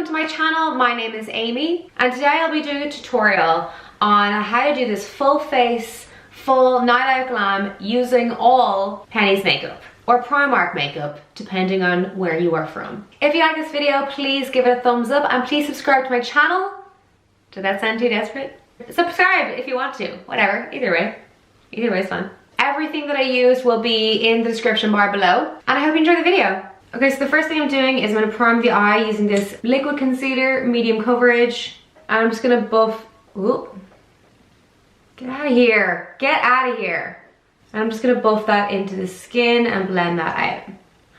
welcome to my channel. My name is Amy and today I'll be doing a tutorial on how to do this full face, full night out glam using all Pennies makeup or Primark makeup depending on where you are from. If you like this video, please give it a thumbs up and please subscribe to my channel. Did that sound too desperate? Subscribe if you want to, whatever, either way is fun. Everything that I use will be in the description bar below and I hope you enjoy the video. Okay, so the first thing I'm doing is I'm going to prime the eye using this liquid concealer, medium coverage. And I'm just going to buff, ooh, get out of here, get out of here. And I'm just going to buff that into the skin and blend that out.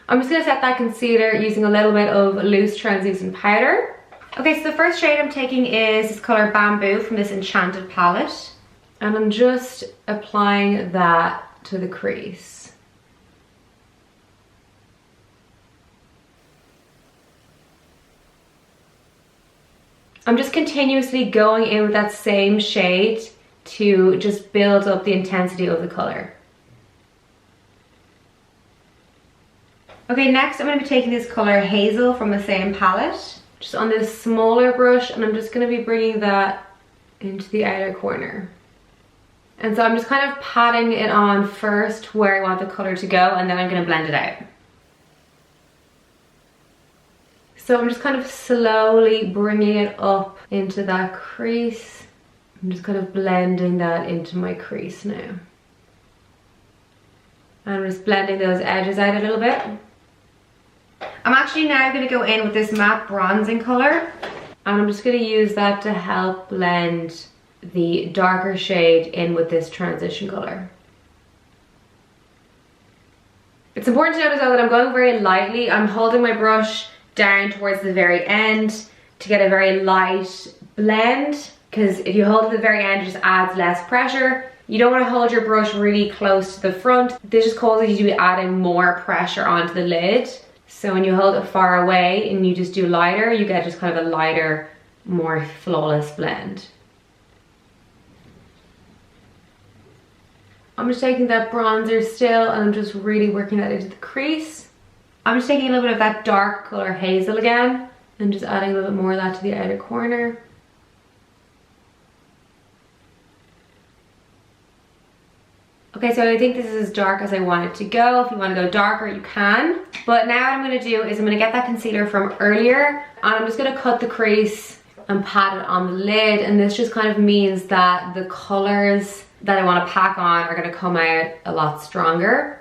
I'm just going to set that concealer using a little bit of loose translucent powder. Okay, so the first shade I'm taking is this color Bamboo from this Enchanted palette. And I'm just applying that to the crease. I'm just continuously going in with that same shade to just build up the intensity of the color. Okay, next I'm going to be taking this color Hazel from the same palette, just on this smaller brush, and I'm just going to be bringing that into the outer corner. And so I'm just kind of patting it on first where I want the color to go, and then I'm going to blend it out. So I'm just kind of slowly bringing it up into that crease. I'm just kind of blending that into my crease now. And I'm just blending those edges out a little bit. I'm actually now going to go in with this matte bronzing color. And I'm just going to use that to help blend the darker shade in with this transition color. It's important to notice though that I'm going very lightly. I'm holding my brush down towards the very end to get a very light blend, because if you hold it at the very end it just adds less pressure. You don't want to hold your brush really close to the front. This just causes you to be adding more pressure onto the lid. So when you hold it far away and you just do lighter, you get just kind of a lighter, more flawless blend. I'm just taking that bronzer still and I'm just really working that into the crease. I'm just taking a little bit of that dark color Hazel again and just adding a little bit more of that to the outer corner. Okay, so I think this is as dark as I want it to go. If you want to go darker, you can. But now what I'm going to do is I'm going to get that concealer from earlier and I'm just going to cut the crease and pat it on the lid, and this just kind of means that the colors that I want to pack on are going to come out a lot stronger.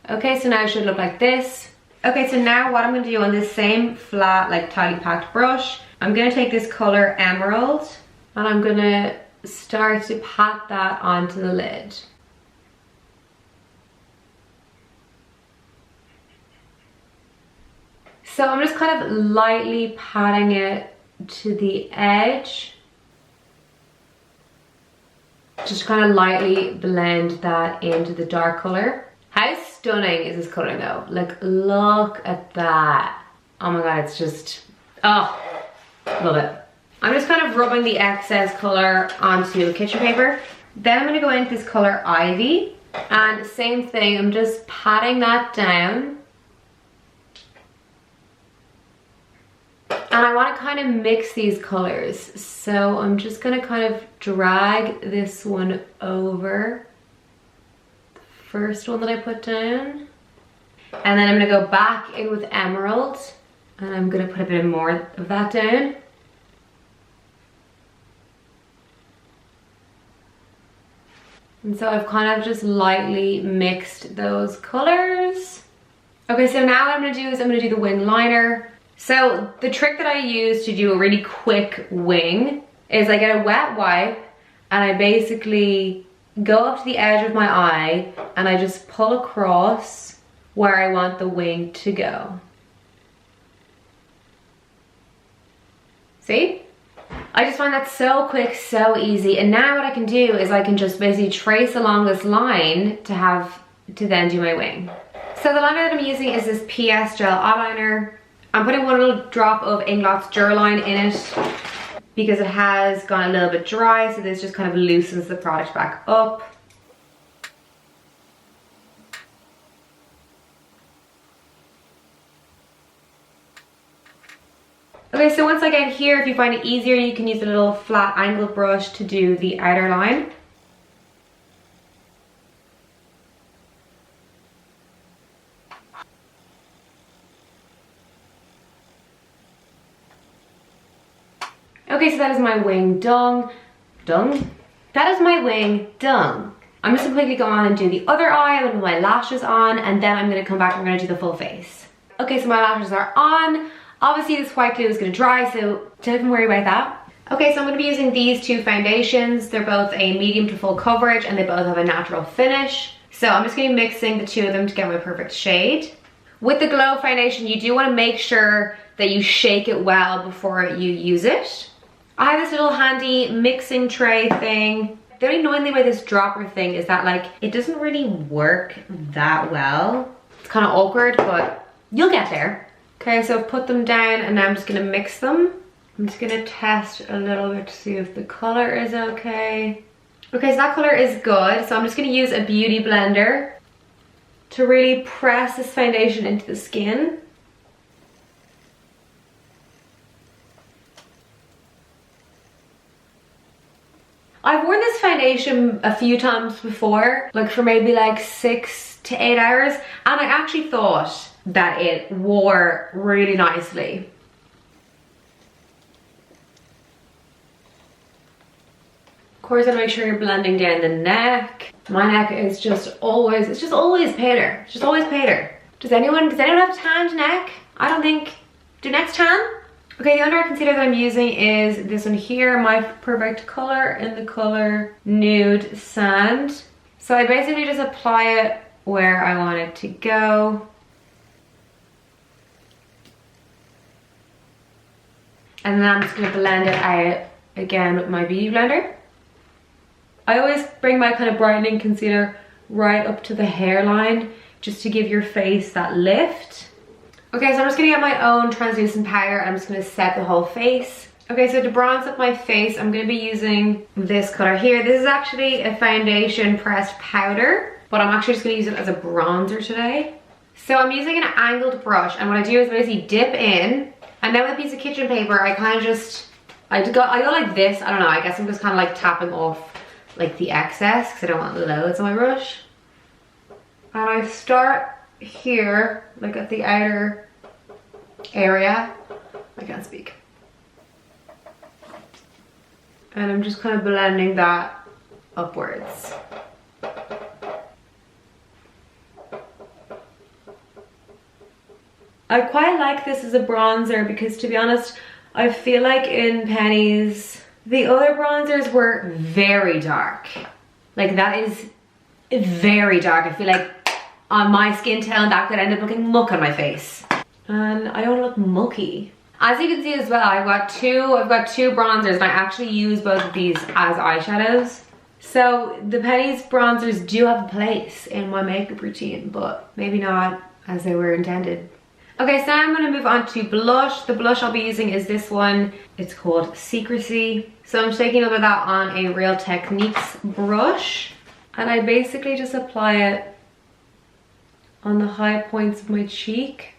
Okay, so now it should look like this. Okay, so now what I'm going to do on this same flat, like tightly packed brush, I'm going to take this color Emerald and I'm going to start to pat that onto the lid. So I'm just kind of lightly patting it to the edge. Just kind of lightly blend that into the dark color. How stunning is this color though? Like, look at that. Oh my god, it's just, oh, love it. I'm just kind of rubbing the excess color onto kitchen paper. Then I'm gonna go into this color Ivy. And same thing, I'm just patting that down. And I want to kind of mix these colors. So I'm just gonna kind of drag this one over first one that I put down, and then I'm gonna go back in with Emerald and I'm gonna put a bit more of that down. And so I've kind of just lightly mixed those colors. Okay, so now what I'm gonna do is I'm gonna do the wing liner. So the trick that I use to do a really quick wing is I get a wet wipe and I basically go up to the edge of my eye and I just pull across where I want the wing to go. See? I just find that so quick, so easy. And now what I can do is I can just basically trace along this line to then do my wing. So the liner that I'm using is this PS Gel eyeliner. I'm putting one little drop of Inglot's Durline in it because it has gone a little bit dry, so this just kind of loosens the product back up. Okay, so once I get here, if you find it easier, you can use a little flat angled brush to do the outer line. Okay, so that is my wing done. That is my wing done. I'm just gonna quickly go on and do the other eye. I'm gonna put my lashes on, and then I'm gonna come back and we're gonna do the full face. Okay, so my lashes are on. Obviously this white glue is gonna dry, so don't even worry about that. Okay, so I'm gonna be using these two foundations. They're both a medium to full coverage and they both have a natural finish. So I'm just gonna be mixing the two of them to get my perfect shade. With the Glow foundation, you do wanna make sure that you shake it well before you use it. I have this little handy mixing tray thing. The only annoying thing about this dropper thing is that like, it doesn't really work that well. It's kind of awkward, but you'll get there. Okay, so I've put them down and now I'm just gonna mix them. I'm just gonna test a little bit to see if the color is okay. Okay, so that color is good. So I'm just gonna use a beauty blender to really press this foundation into the skin. I've worn this foundation a few times before, like for maybe like 6 to 8 hours, and I actually thought that it wore really nicely. Of course, I make sure you're blending down the neck. My neck is just always, it's just always paler. It's just always paler. Does anyone have tanned neck? I don't think. Do necks tan? Okay, the under eye concealer that I'm using is this one here, My Perfect Color, in the color Nude Sand. So I basically just apply it where I want it to go. And then I'm just gonna blend it out again with my beauty blender. I always bring my kind of brightening concealer right up to the hairline just to give your face that lift. Okay, so I'm just gonna get my own translucent powder and I'm just gonna set the whole face. Okay, so to bronze up my face, I'm gonna be using this color here. This is actually a foundation pressed powder, but I'm actually just gonna use it as a bronzer today. So I'm using an angled brush, and what I do is basically dip in, and then with a piece of kitchen paper, I kind of just, I go like this. I don't know, I guess I'm just kind of like tapping off like the excess because I don't want loads on my brush. And I start here, like at the outer area. I can't speak. And I'm just kind of blending that upwards. I quite like this as a bronzer because, to be honest, I feel like in Pennies, the other bronzers were very dark. Like that is very dark. I feel like on my skin tone that could end up looking muck on my face. And I don't look mucky. As you can see as well, I've got two bronzers, and I actually use both of these as eyeshadows. So the Pennies bronzers do have a place in my makeup routine, but maybe not as they were intended. Okay, so now I'm gonna move on to blush. The blush I'll be using is this one. It's called Secrecy. So I'm just taking a little bit of that on a Real Techniques brush, and I basically just apply it on the high points of my cheek.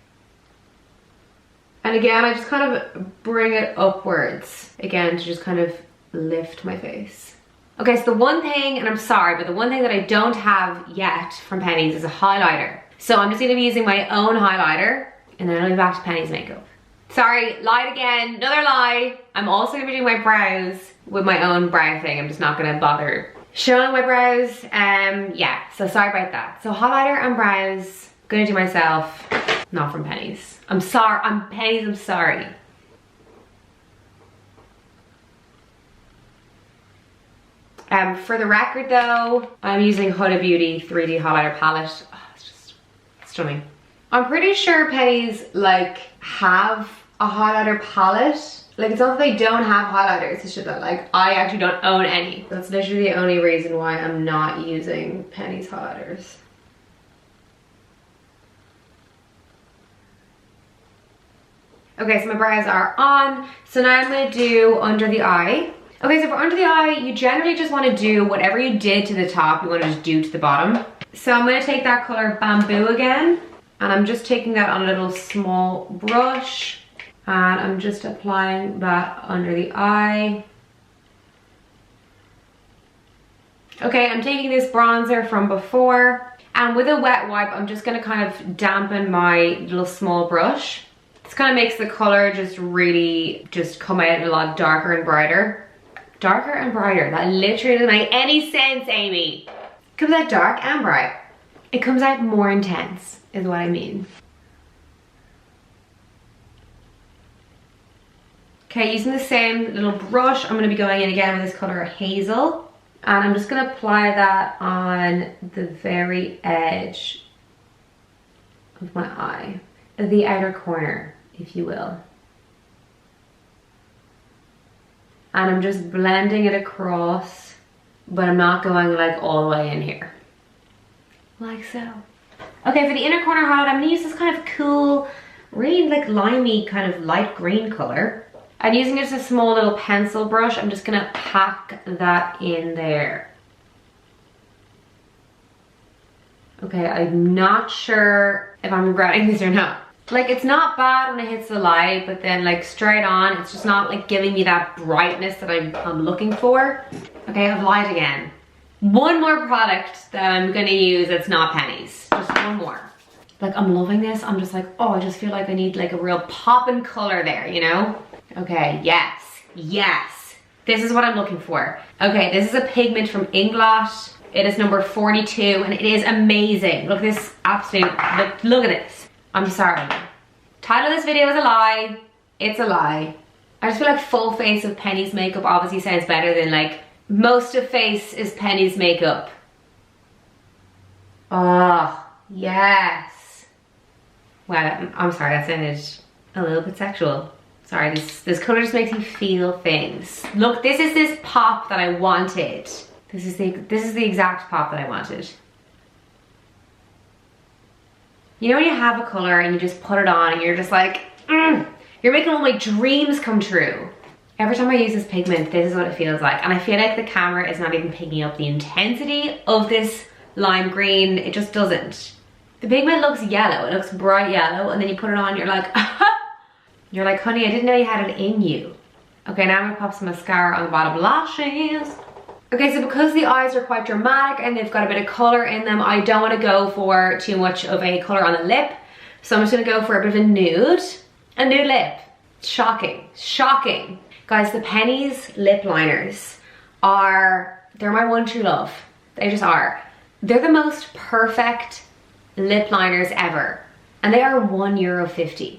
And again, I just kind of bring it upwards, again, to just kind of lift my face. Okay, so the one thing, and I'm sorry, but the one thing that I don't have yet from Pennies is a highlighter. So I'm just gonna be using my own highlighter, and then I'll be back to Pennies makeup. Sorry, lied again, another lie. I'm also gonna be doing my brows with my own brow thing. I'm just not gonna bother showing my brows. Yeah, so sorry about that. So highlighter and brows, gonna do myself, not from Pennies. I'm sorry, Pennies, I'm sorry. For the record though, I'm using Huda Beauty 3D highlighter palette. Oh, it's just stunning. I'm pretty sure Pennies like have a highlighter palette. Like it's not that they don't have highlighters, it's just that like I actually don't own any. That's literally the only reason why I'm not using Pennies highlighters. Okay, so my brows are on. So now I'm gonna do under the eye. Okay, so for under the eye, you generally just wanna do whatever you did to the top, you wanna just do to the bottom. So I'm gonna take that color Bamboo again, and I'm just taking that on a little small brush. And I'm just applying that under the eye. Okay, I'm taking this bronzer from before, and with a wet wipe, I'm just gonna kind of dampen my little small brush. This kind of makes the color just really just come out a lot darker and brighter. Darker and brighter, that literally doesn't make any sense, Amy. It comes out dark and bright. It comes out more intense, is what I mean. Okay, using the same little brush, I'm gonna be going in again with this color Hazel. And I'm just gonna apply that on the very edge of my eye, the outer corner, if you will. And I'm just blending it across, but I'm not going like all the way in here. Like so. Okay, for the inner corner highlight, I'm gonna use this kind of cool, really like limey kind of light green color. And using just a small little pencil brush, I'm just gonna pack that in there. Okay, I'm not sure if I'm regretting this or not. Like, it's not bad when it hits the light, but then like straight on, it's just not like giving me that brightness that I'm looking for. Okay, I've lied again. One more product that I'm gonna use that's not Pennies. Just one more. Like, I'm loving this. I'm just like, oh, I just feel like I need like a real pop in color there, you know? Okay, yes, yes. This is what I'm looking for. Okay, this is a pigment from Inglot. It is number 42 and it is amazing. Look at this absolute, look at this. I'm sorry. Title of this video is a lie. It's a lie. I just feel like full face of Pennies makeup obviously sounds better than like most of face is Pennies makeup. Oh, yes. Wow, I'm sorry, that sounded a little bit sexual. Sorry, this color just makes me feel things. Look, this is this pop that I wanted. This is the exact pop that I wanted. You know when you have a color and you just put it on and you're just like, you're making all my dreams come true. Every time I use this pigment, this is what it feels like. And I feel like the camera is not even picking up the intensity of this lime green. It just doesn't. The pigment looks yellow, it looks bright yellow, and then you put it on, you're like, you're like, honey, I didn't know you had it in you. Okay, now I'm gonna pop some mascara on the bottom lashes. Okay, so because the eyes are quite dramatic and they've got a bit of color in them, I don't wanna go for too much of a color on the lip. So I'm just gonna go for a bit of a nude lip. Shocking, shocking. Guys, the Pennies Lip Liners they're my one true love. They just are. They're the most perfect lip liners ever. And they are €1.50.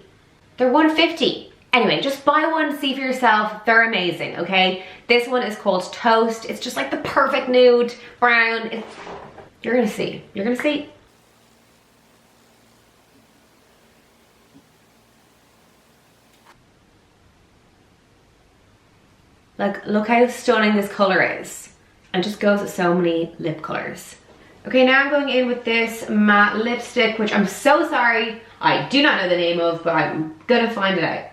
They're $1.50. Anyway, just buy one, see for yourself. They're amazing, okay? This one is called Toast. It's just like the perfect nude brown. You're gonna see. You're gonna see. Like, look how stunning this color is. And it just goes with so many lip colors. Okay, now I'm going in with this matte lipstick, which I'm so sorry, I do not know the name of, but I'm gonna find it out.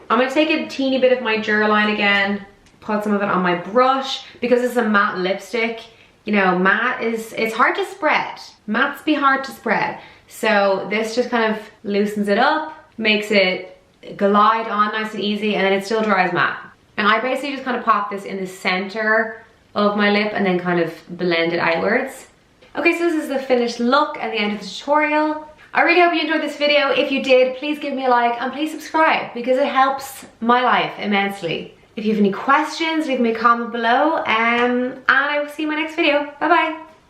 I'm gonna take a teeny bit of my Duraline again, put some of it on my brush. Because it's a matte lipstick, you know, matte it's hard to spread. Mattes be hard to spread. So this just kind of loosens it up, makes it glide on nice and easy, and then it still dries matte. And I basically just kind of pop this in the center of my lip and then kind of blend it outwards. Okay, so this is the finished look at the end of the tutorial. I really hope you enjoyed this video. If you did, please give me a like and please subscribe because it helps my life immensely. If you have any questions, leave me a comment below and I will see you in my next video. Bye bye.